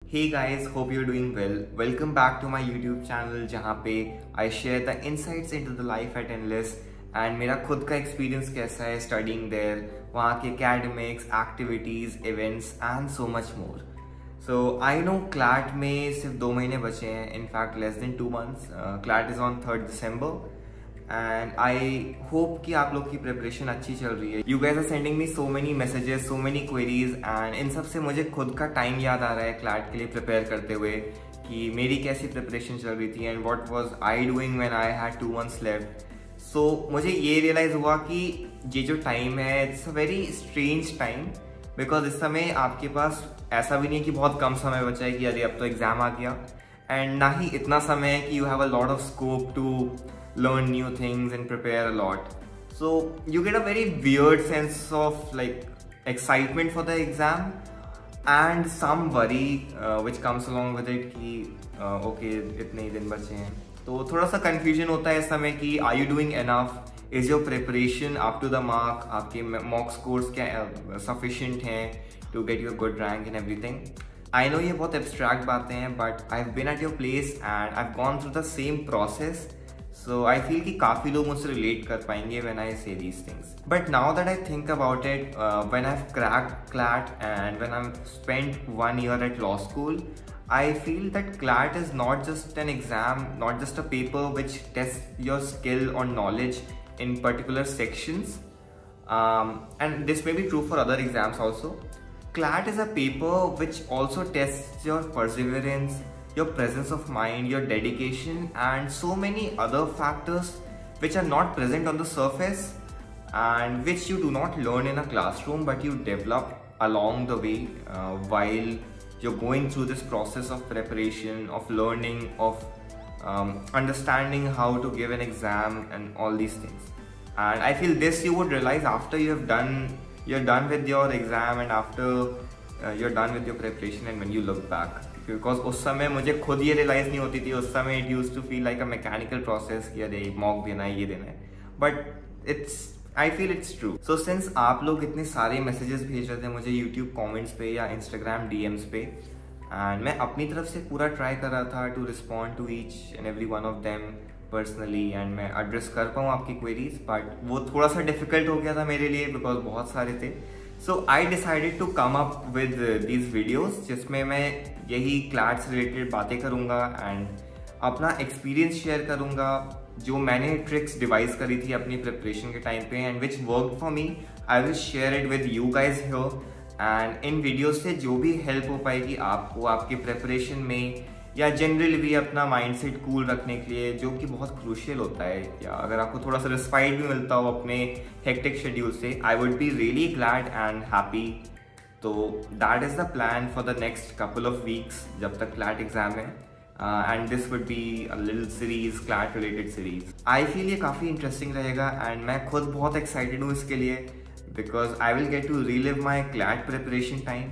Hey guys, hope you're doing well. Welcome back to my YouTube channel जहाँ पे I share the insights into the life at Endless and मेरा खुद का experience कैसा है studying there, वहाँ के academics, activities, events and so much more. So I know CLAT में सिर्फ 2 महीने बचे हैं, in fact less than 2 months. CLAT is on 3rd December. And I hope कि आप लोग की प्रिपरेशन अच्छी चल रही है. You guys are sending me so many messages, so many queries and इन सब से मुझे खुद का टाइम याद आ रहा है क्लैट के लिए प्रिपेयर करते हुए कि मेरी कैसी प्रिपरेशन चल रही थी and what was I doing when I had 2 months left. So मुझे ये रियलाइज हुआ कि ये जो टाइम है it's a very strange time because इस समय आपके पास ऐसा भी नहीं कि बहुत कम समय बचा है कि अरे अब तो एग्जाम आ गया, एंड ना ही इतना समय है कि you have a lot of scope to learn new things and prepare a lot. So you get a very weird sense of like excitement for the exam and some worry which comes along with it कि okay इतने ही दिन बचे हैं, तो थोड़ा सा confusion होता है इस समय कि are you doing enough, is your preparation up to the mark, आपके mock scores क्या sufficient हैं to get you a good rank and everything. I know ये बहुत abstract बातें हैं but I've been at your place and I've gone through the same process. So I feel कि काफ़ी लोग मुझसे relate कर पाएंगे when I say these things. But now that I think about it, when I've cracked CLAT and when I've spent 1 year at law school, I feel that CLAT is not just an exam, not just a paper which tests your skill or knowledge in particular sections. And this may be true for other exams also. CLAT is a paper which also tests your perseverance, your presence of mind, your dedication and so many other factors which are not present on the surface and which you do not learn in a classroom but you develop along the way while you're going through this process of preparation, of learning, of understanding how to give an exam and all these things. And I feel this you would realize after you're done with your exam and after you're done with your preparation and when you look back. Because उस समय मुझे खुद ये realise नहीं होती थी. उस समय it use to feel like a mechanical process कि अरे मॉक देना है, ये देना है, but I feel it's true. So since आप लोग इतने सारे मैसेजेस भेज रहे थे मुझे यूट्यूब कमेंट्स पे या इंस्टाग्राम डीएम्स पे एंड मैं अपनी तरफ से पूरा ट्राई कर रहा था to respond to each and every one of them personally and मैं एड्रेस कर पाऊँ आपकी क्वेरीज, बट वो थोड़ा सा डिफिकल्ट हो गया था मेरे लिए बिकॉज बहुत सारे थे. So I decided to come up with these videos जिसमें मैं यही CLAT से रिलेटेड बातें करूँगा एंड अपना एक्सपीरियंस शेयर करूँगा जो मैंने ट्रिक्स डिवाइस करी थी अपनी प्रिपरेशन के टाइम पे and which work for me. I will share it with you guys here and in videos से जो भी हेल्प हो पाएगी आपको आपके प्रिपरेशन में या जनरली भी अपना माइंडसेट कूल रखने के लिए, जो कि बहुत क्रूशियल होता है, या अगर आपको थोड़ा सा रिस्पाइट भी मिलता हो अपने हेक्टिक शेड्यूल से, I would be really glad and happy. तो that is the plan for the next couple of weeks जब तक CLAT एग्जाम है and this would be a little series, CLAT related series. I feel ये काफ़ी interesting रहेगा and मैं खुद बहुत एक्साइटेड हूँ इसके लिए because I will get to relive my CLAT preparation time.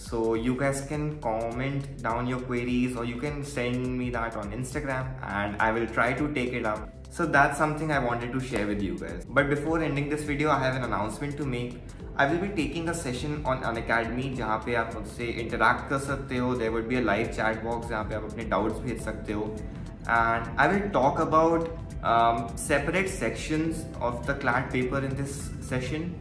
So you guys can comment down your queries or you can send me that on Instagram and I will try to take it up. So that's something I wanted to share with you guys. But before ending this video, I have an announcement to make. I will be taking a session on Unacademy जहाँ पे आप मुझसे interact कर सकते हो. There would be a live chat box जहाँ पे आप अपने doubts भेज सकते हो. And I will talk about separate sections of the CLAT paper in this session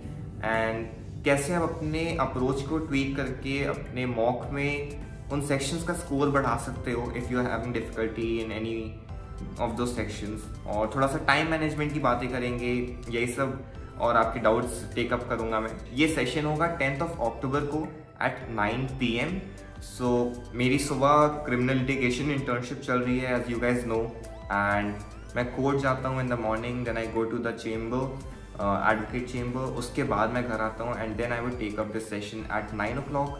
and कैसे आप अपने अप्रोच को ट्वीक करके अपने मॉक में उन सेक्शंस का स्कोर बढ़ा सकते हो if you are having difficulty in any of two sections. और थोड़ा सा टाइम मैनेजमेंट की बातें करेंगे, यही सब, और आपके डाउट्स टेकअप करूँगा मैं. ये सेशन होगा 10th of October को at 9 PM. सो मेरी सुबह क्रिमिनल लिटिगेशन इंटर्नशिप चल रही है as you guys know and मैं कोर्ट जाता हूँ in the morning, then I go to the chamber, advocate chamber, उसके बाद मैं घर आता हूँ and then I would take up this session at 9 o'clock.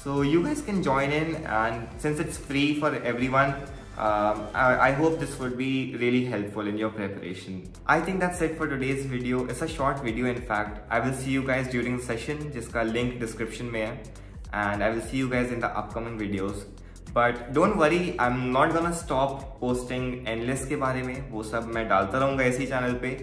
So you guys can join in and since it's free for everyone, I hope this would be really helpful in your preparation. I think that's it for today's video. It's a short video in fact. I will see you guys during the session जिसका link description में है and I will see you guys in the upcoming videos. But don't worry, I'm not gonna stop posting Endless के बारे में, वो सब मैं डालता रहूँगा इसी चैनल पे.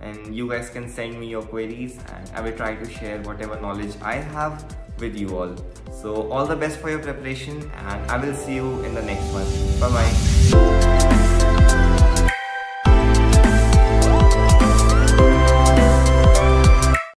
And you guys can send me your queries and I will try to share whatever knowledge I have with you all. So all the best for your preparation, and I will see you in the next one. Bye bye.